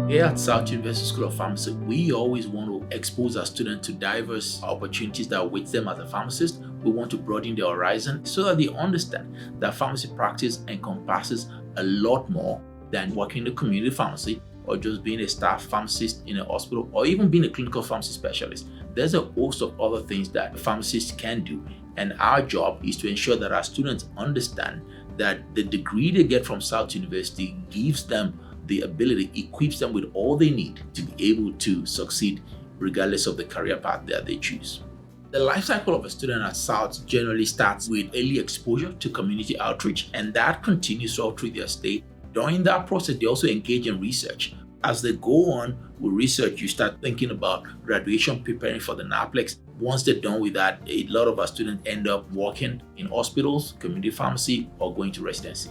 Here at South University School of Pharmacy, we always want to expose our students to diverse opportunities that await them as a pharmacist. We want to broaden their horizon so that they understand that pharmacy practice encompasses a lot more than working in a community pharmacy or just being a staff pharmacist in a hospital or even being a clinical pharmacy specialist. There's a host of other things that pharmacists can do, and our job is to ensure that our students understand that the degree they get from South University gives them the ability, equips them with all they need to be able to succeed regardless of the career path that they choose. The life cycle of a student at South generally starts with early exposure to community outreach, and that continues all through their stay. During that process, they also engage in research. As they go on with research, you start thinking about graduation, preparing for the NAPLEX. Once they're done with that, a lot of our students end up working in hospitals, community pharmacy, or going to residency.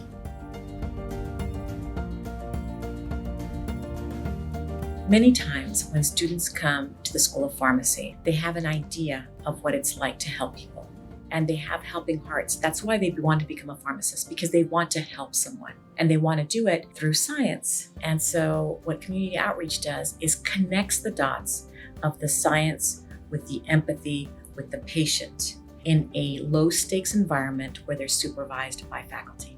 Many times when students come to the School of Pharmacy, they have an idea of what it's like to help people, and they have helping hearts. That's why they want to become a pharmacist, because they want to help someone and they want to do it through science. And so what community outreach does is connects the dots of the science with the empathy with the patient in a low stakes environment where they're supervised by faculty.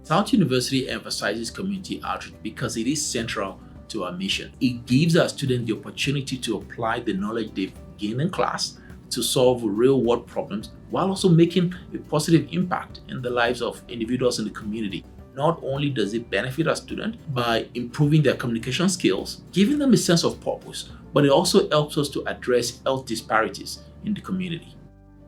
South University emphasizes community outreach because it is central to our mission. It gives our students the opportunity to apply the knowledge they've gained in class to solve real world problems while also making a positive impact in the lives of individuals in the community. Not only does it benefit our students by improving their communication skills, giving them a sense of purpose, but it also helps us to address health disparities in the community.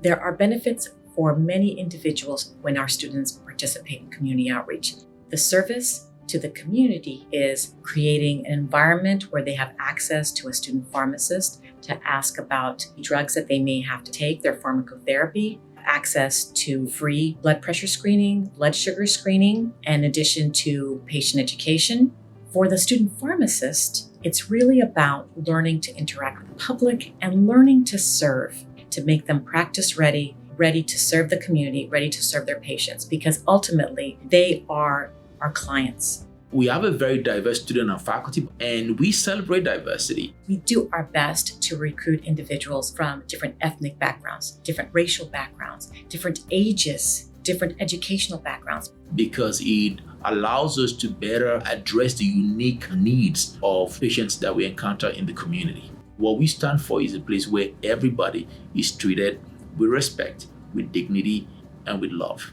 There are benefits for many individuals when our students participate in community outreach. The service to the community is creating an environment where they have access to a student pharmacist to ask about drugs that they may have to take, their pharmacotherapy, access to free blood pressure screening, blood sugar screening, in addition to patient education. For the student pharmacist, it's really about learning to interact with the public and learning to serve, to make them practice ready to serve the community, ready to serve their patients, because ultimately they are our clients. We have a very diverse student and faculty, and we celebrate diversity. We do our best to recruit individuals from different ethnic backgrounds, different racial backgrounds, different ages, different educational backgrounds. Because it allows us to better address the unique needs of patients that we encounter in the community. What we stand for is a place where everybody is treated with respect, with dignity, and with love.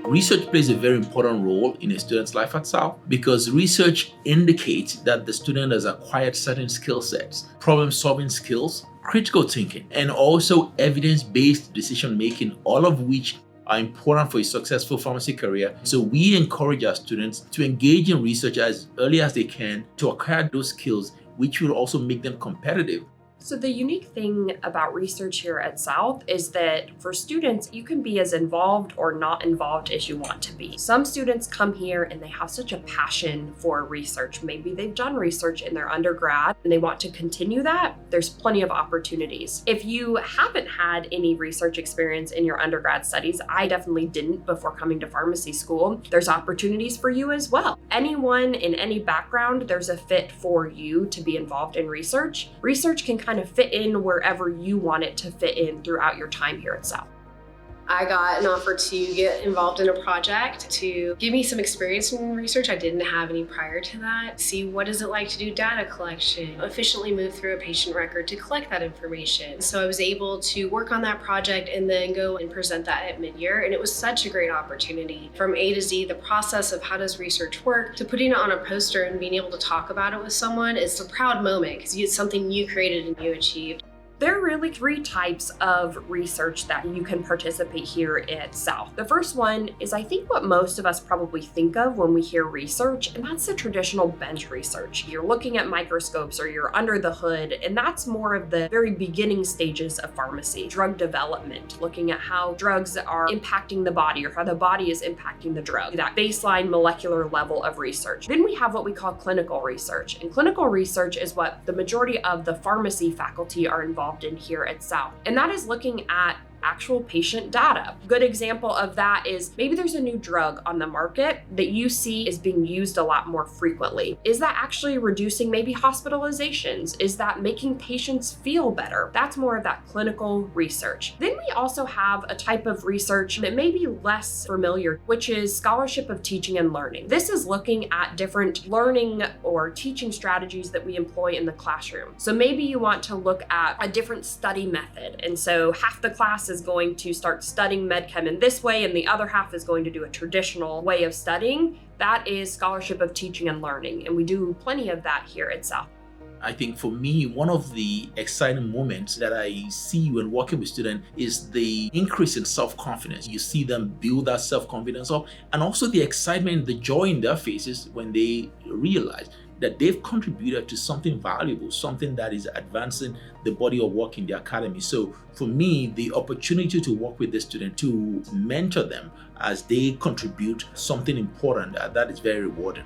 Research plays a very important role in a student's life at South because research indicates that the student has acquired certain skill sets, problem-solving skills, critical thinking, and also evidence-based decision-making, all of which are important for a successful pharmacy career. So we encourage our students to engage in research as early as they can to acquire those skills, which will also make them competitive. So the unique thing about research here at South is that for students, you can be as involved or not involved as you want to be. Some students come here and they have such a passion for research. Maybe they've done research in their undergrad and they want to continue that. There's plenty of opportunities. If you haven't had any research experience in your undergrad studies, I definitely didn't before coming to pharmacy school, there's opportunities for you as well. Anyone in any background, there's a fit for you to be involved in research. Research can kind of fit in wherever you want it to fit in throughout your time here at South. I got an offer to get involved in a project to give me some experience in research. I didn't have any prior to that. See what is it like to do data collection, efficiently move through a patient record to collect that information. So I was able to work on that project and then go and present that at mid-year. And it was such a great opportunity. From A to Z, the process of how does research work, to putting it on a poster and being able to talk about it with someone, it's a proud moment because it's something you created and you achieved. There are really 3 types of research that you can participate here at South. The first one is, I think, what most of us probably think of when we hear research, and that's the traditional bench research. You're looking at microscopes or you're under the hood, and that's more of the very beginning stages of pharmacy. Drug development, looking at how drugs are impacting the body or how the body is impacting the drug, that baseline molecular level of research. Then we have what we call clinical research, and clinical research is what the majority of the pharmacy faculty are involved in here at South. And that is looking at actual patient data. Good example of that is maybe there's a new drug on the market that you see is being used a lot more frequently. Is that actually reducing maybe hospitalizations? Is that making patients feel better? That's more of that clinical research. Then we also have a type of research that may be less familiar, which is scholarship of teaching and learning. This is looking at different learning or teaching strategies that we employ in the classroom. So maybe you want to look at a different study method. And so half the class is going to start studying medchem in this way, and the other half is going to do a traditional way of studying. That is scholarship of teaching and learning, and we do plenty of that here at South. I think for me, one of the exciting moments that I see when working with students is the increase in self-confidence. You see them build that self-confidence up, and also the excitement, the joy in their faces when they realize that they've contributed to something valuable, something that is advancing the body of work in the academy. So for me, the opportunity to work with the student, to mentor them as they contribute something important, that is very rewarding.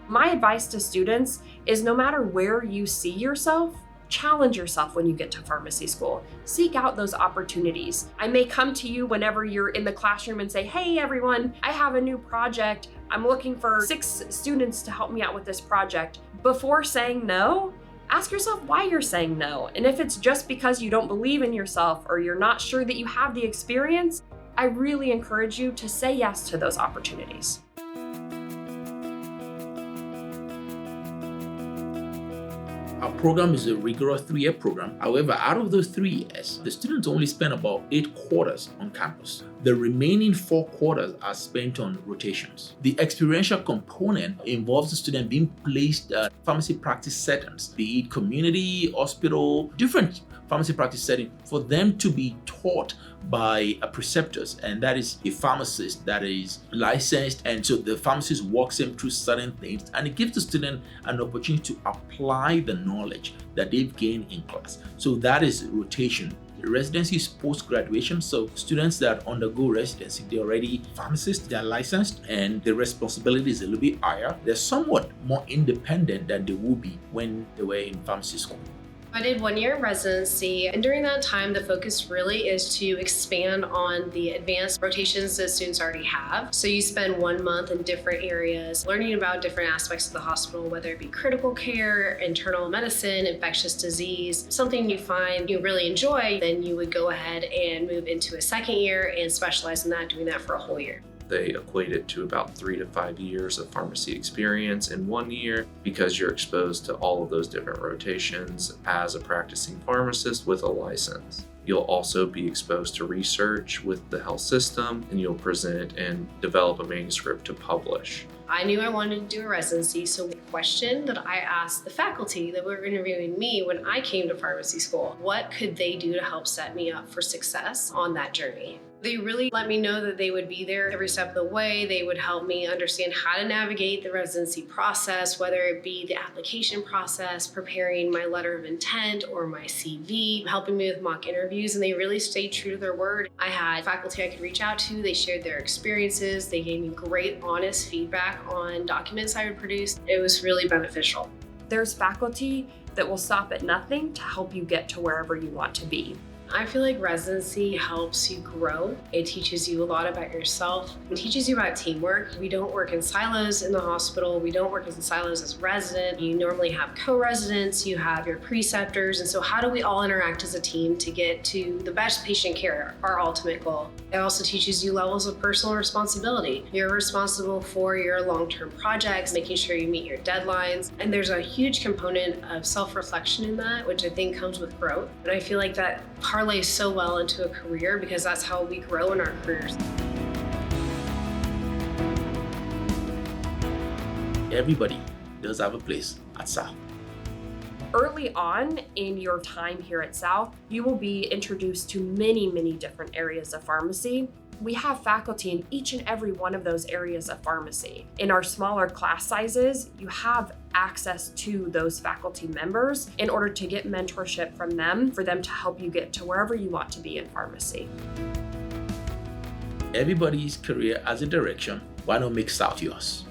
My advice to students is no matter where you see yourself, challenge yourself when you get to pharmacy school. Seek out those opportunities. I may come to you whenever you're in the classroom and say, hey everyone, I have a new project. I'm looking for 6 students to help me out with this project. Before saying no, ask yourself why you're saying no. And if it's just because you don't believe in yourself or you're not sure that you have the experience, I really encourage you to say yes to those opportunities. Our program is a rigorous 3-year program. However, out of those 3 years, the students only spend about 8 quarters on campus. The remaining 4 quarters are spent on rotations. The experiential component involves the student being placed at pharmacy practice settings, be it community, hospital, different pharmacy practice setting, for them to be taught by preceptors, and that is a pharmacist that is licensed, and so the pharmacist walks them through certain things, and it gives the student an opportunity to apply the knowledge that they've gained in class. So that is rotation. Residency is post-graduation, so students that undergo residency, they're already pharmacists, they're licensed, and the responsibility is a little bit higher. They're somewhat more independent than they would be when they were in pharmacy school. I did 1 year in residency, and during that time, the focus really is to expand on the advanced rotations that students already have. So you spend 1 month in different areas, learning about different aspects of the hospital, whether it be critical care, internal medicine, infectious disease, something you find you really enjoy, then you would go ahead and move into a 2nd year and specialize in that, doing that for a whole year. They equate it to about 3 to 5 years of pharmacy experience in 1 year because you're exposed to all of those different rotations as a practicing pharmacist with a license. You'll also be exposed to research with the health system, and you'll present and develop a manuscript to publish. I knew I wanted to do a residency, so the question that I asked the faculty that were interviewing me when I came to pharmacy school, what could they do to help set me up for success on that journey? They really let me know that they would be there every step of the way. They would help me understand how to navigate the residency process, whether it be the application process, preparing my letter of intent or my CV, helping me with mock interviews, and they really stayed true to their word. I had faculty I could reach out to. They shared their experiences. They gave me great, honest feedback on documents I would produce. It was really beneficial. There's faculty that will stop at nothing to help you get to wherever you want to be. I feel like residency helps you grow. It teaches you a lot about yourself. It teaches you about teamwork. We don't work in silos in the hospital. We don't work in silos as resident. You normally have co-residents, you have your preceptors, and so how do we all interact as a team to get to the best patient care, our ultimate goal? It also teaches you levels of personal responsibility. You're responsible for your long-term projects, making sure you meet your deadlines, and there's a huge component of self-reflection in that, which I think comes with growth. And I feel like that parlays so well into a career because that's how we grow in our careers. Everybody does have a place at South. Early on in your time here at South, you will be introduced to many different areas of pharmacy. We have faculty in each and every one of those areas of pharmacy. In our smaller class sizes, you have access to those faculty members in order to get mentorship from them, for them to help you get to wherever you want to be in pharmacy. Everybody's career has a direction. Why not make South yours?